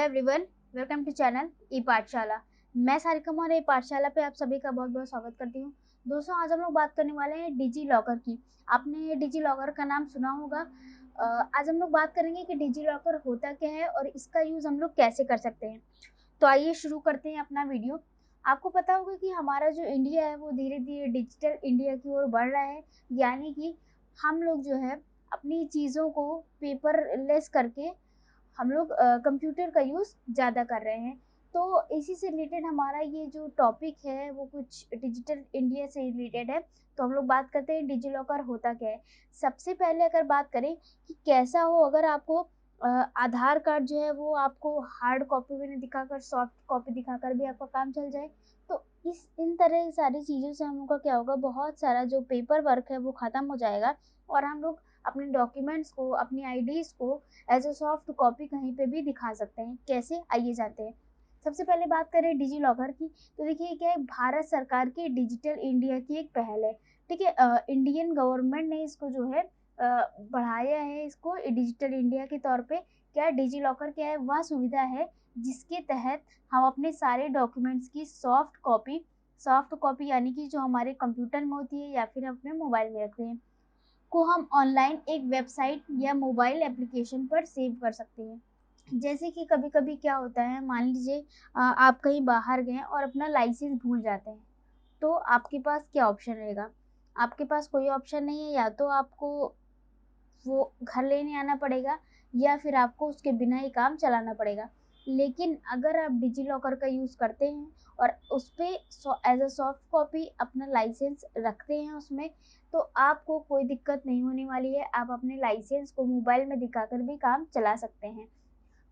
Hello everyone, welcome to channel e Pathshala. मैं सारिका और ई पाठशाला पे आप सभी का बहुत बहुत स्वागत करती हूँ। दोस्तों, आज हम लोग बात करने वाले हैं डिजी लॉकर की। आपने डिजी लॉकर का नाम सुना होगा। आज हम लोग बात करेंगे कि डिजी लॉकर होता क्या है और इसका यूज़ हम लोग कैसे कर सकते हैं। तो आइए शुरू करते हैं अपना वीडियो। आपको पता होगा कि हमारा जो इंडिया है वो धीरे धीरे डिजिटल इंडिया की ओर बढ़ रहा है, यानी कि हम लोग जो है अपनी चीज़ों को पेपरलेस करके हम लोग कंप्यूटर का यूज़ ज़्यादा कर रहे हैं। तो इसी से रिलेटेड हमारा ये जो टॉपिक है वो कुछ डिजिटल इंडिया से रिलेटेड है। तो हम लोग बात करते हैं डिजी लॉकर होता क्या है। सबसे पहले अगर बात करें कि कैसा हो, अगर आपको आधार कार्ड जो है वो आपको हार्ड कॉपी में नहीं दिखाकर सॉफ्ट कॉपी दिखाकर भी आपका काम चल जाए, तो इस इन तरह की सारी चीज़ों से हम लोग का क्या होगा, बहुत सारा जो पेपर वर्क है वो ख़त्म हो जाएगा और हम लोग अपने डॉक्यूमेंट्स को, अपनी आईडीज़ को एज अ सॉफ्ट कॉपी कहीं पे भी दिखा सकते हैं। कैसे, आइए जानते हैं। सबसे पहले बात करें डिजी लॉकर की, तो देखिए क्या है, भारत सरकार की डिजिटल इंडिया की एक पहल है। ठीक है, इंडियन गवर्नमेंट ने इसको जो है बढ़ाया है, इसको डिजिटल इंडिया के तौर पे। क्या डिजी लॉकर क्या है, वह सुविधा है जिसके तहत हम अपने सारे डॉक्यूमेंट्स की सॉफ्ट कॉपी यानी कि जो हमारे कंप्यूटर में होती है या फिर अपने मोबाइल में रखते हैं, को हम ऑनलाइन एक वेबसाइट या मोबाइल एप्लीकेशन पर सेव कर सकते हैं। जैसे कि कभी-कभी क्या होता है, मान लीजिए आप कहीं बाहर गए और अपना लाइसेंस भूल जाते हैं, तो आपके पास क्या ऑप्शन रहेगा? आपके पास कोई ऑप्शन नहीं है, या तो आपको वो घर लेने आना पड़ेगा या फिर आपको उसके बिना ही काम चलाना पड़ेगा। लेकिन अगर आप डिजी लॉकर का यूज़ करते हैं और उस पे एज अ सॉफ्ट कॉपी अपना लाइसेंस रखते हैं उसमें, तो आपको कोई दिक्कत नहीं होने वाली है। आप अपने लाइसेंस को मोबाइल में दिखाकर भी काम चला सकते हैं।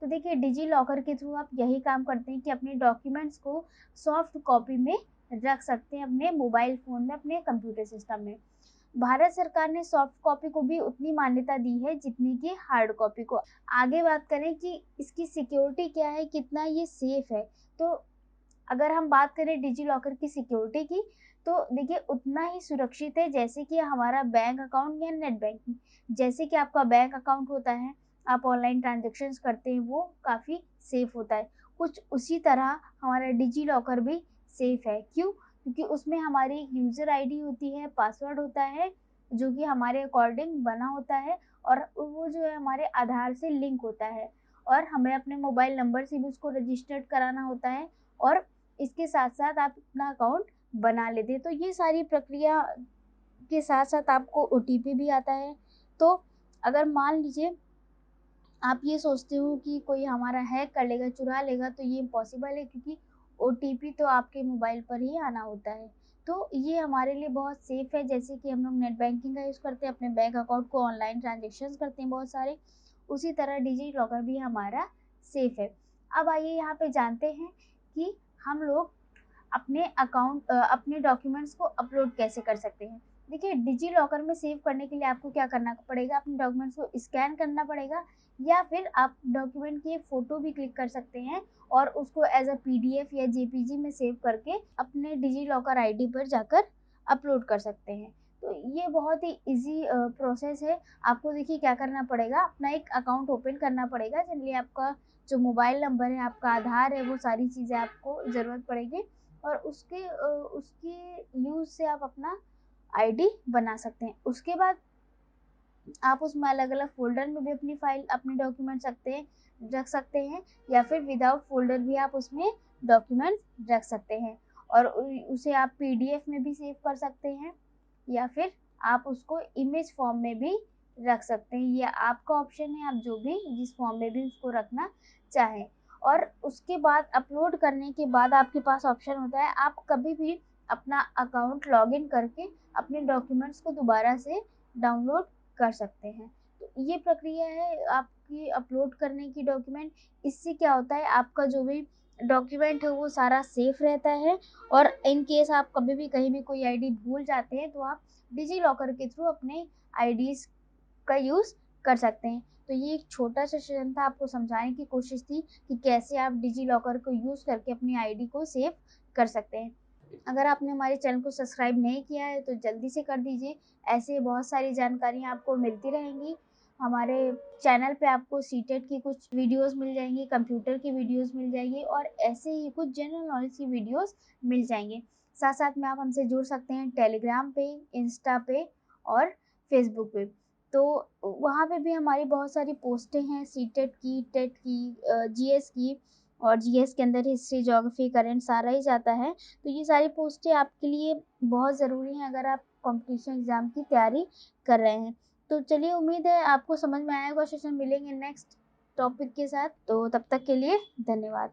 तो देखिए, डिजी लॉकर के थ्रू आप यही काम करते हैं कि अपने डॉक्यूमेंट्स को सॉफ्ट कॉपी में रख सकते हैं, अपने मोबाइल फ़ोन में, अपने कंप्यूटर सिस्टम में। भारत सरकार ने सॉफ्ट कॉपी को भी उतनी मान्यता दी है जितनी कि हार्ड कॉपी को। आगे बात करें कि इसकी सिक्योरिटी क्या है, कितना ये सेफ है। तो अगर हम बात करें डिजी लॉकर की सिक्योरिटी की, तो देखिए उतना ही सुरक्षित है जैसे कि हमारा बैंक अकाउंट या नेट बैंकिंग। जैसे कि आपका बैंक अकाउंट होता है, आप ऑनलाइन ट्रांज़ैक्शंस करते हैं, वो काफ़ी सेफ होता है। कुछ उसी तरह हमारा डिजी लॉकर भी सेफ है। क्यों? क्योंकि उसमें हमारी एक यूज़र आईडी होती है, पासवर्ड होता है, जो कि हमारे अकॉर्डिंग बना होता है और वो जो है हमारे आधार से लिंक होता है और हमें अपने मोबाइल नंबर से भी उसको रजिस्टर्ड कराना होता है और इसके साथ-साथ आप अपना अकाउंट बना लेते हैं। तो ये सारी प्रक्रिया के साथ-साथ आपको ओटीपी भी आता है। तो अगर मान लीजिए आप ये सोचते हो कि कोई हमारा हैक कर लेगा, चुरा लेगा, तो ये इम्पॉसिबल है, क्योंकि ओटीपी तो आपके मोबाइल पर ही आना होता है। तो ये हमारे लिए बहुत सेफ़ है। जैसे कि हम लोग नेट बैंकिंग का यूज़ करते हैं, अपने बैंक अकाउंट को ऑनलाइन ट्रांज़ैक्शंस करते हैं बहुत सारे, उसी तरह डिजी लॉकर भी हमारा सेफ़ है। अब आइए यहाँ पे जानते हैं कि हम लोग अपने डॉक्यूमेंट्स को अपलोड कैसे कर सकते हैं। देखिए, डिजी लॉकर में सेव करने के लिए आपको क्या करना पड़ेगा, अपने डॉक्यूमेंट्स को स्कैन करना पड़ेगा या फिर आप डॉक्यूमेंट की एक फ़ोटो भी क्लिक कर सकते हैं और उसको एज़ अ पीडीएफ या जेपीजी में सेव करके अपने डिजी लॉकर आईडी पर जाकर अपलोड कर सकते हैं। तो ये बहुत ही ईज़ी प्रोसेस है। आपको देखिए क्या करना पड़ेगा, अपना एक अकाउंट ओपन करना पड़ेगा, जिसके लिए आपका जो मोबाइल नंबर है, आपका आधार है, वो सारी चीज़ें आपको ज़रूरत पड़ेगी और उसके यूज़ से आप अपना आईडी बना सकते हैं। उसके बाद आप उसमें अलग-अलग फ़ोल्डर में भी अपनी फ़ाइल, अपने डॉक्यूमेंट्स रख सकते हैं या फिर विदाउट फ़ोल्डर भी आप उसमें डॉक्यूमेंट्स रख सकते हैं और उसे आप पीडीएफ में भी सेव कर सकते हैं या फिर आप उसको इमेज फ़ॉर्म में भी रख सकते हैं। ये आपका ऑप्शन है, आप जो भी जिस फ़ॉर्म में भी उसको रखना चाहें। और उसके बाद अपलोड करने के बाद आपके पास ऑप्शन होता है, आप कभी भी अपना अकाउंट लॉगिन करके अपने डॉक्यूमेंट्स को दोबारा से डाउनलोड कर सकते हैं। तो ये प्रक्रिया है आपकी अपलोड करने की डॉक्यूमेंट। इससे क्या होता है, आपका जो भी डॉक्यूमेंट है वो सारा सेफ रहता है और इन केस आप कभी भी कहीं भी कोई आईडी भूल जाते हैं, तो आप डिजी लॉकर के थ्रू अपने आईडीज़ का यूज़ कर सकते हैं। तो ये एक छोटा-सा सेशन था, आपको समझाने की कोशिश थी कि कैसे आप डिजी लॉकर को यूज़ करके अपनी आईडी को सेव कर सकते हैं। अगर आपने हमारे चैनल को सब्सक्राइब नहीं किया है तो जल्दी से कर दीजिए। ऐसे बहुत सारी जानकारियाँ आपको मिलती रहेंगी। हमारे चैनल पे आपको सीटेट की कुछ वीडियोस मिल जाएंगी, कंप्यूटर की वीडियोस मिल जाएंगी और ऐसे ही कुछ जनरल नॉलेज की वीडियोस मिल जाएंगे। साथ साथ में आप हमसे जुड़ सकते हैं टेलीग्राम पे, इंस्टा पे और फेसबुक पे। तो वहाँ पे भी हमारी बहुत सारी पोस्टें हैं, सीटेट की, टेट की, जीएस की, और जीएस के अंदर हिस्ट्री, ज्योग्राफी, करंट सारा ही जाता है। तो ये सारी पोस्टें आपके लिए बहुत ज़रूरी हैं अगर आप कॉम्पिटिशन एग्ज़ाम की तैयारी कर रहे हैं। तो चलिए, उम्मीद है आपको समझ में आया होगा। सेशन मिलेंगे नेक्स्ट टॉपिक के साथ, तो तब तक के लिए धन्यवाद।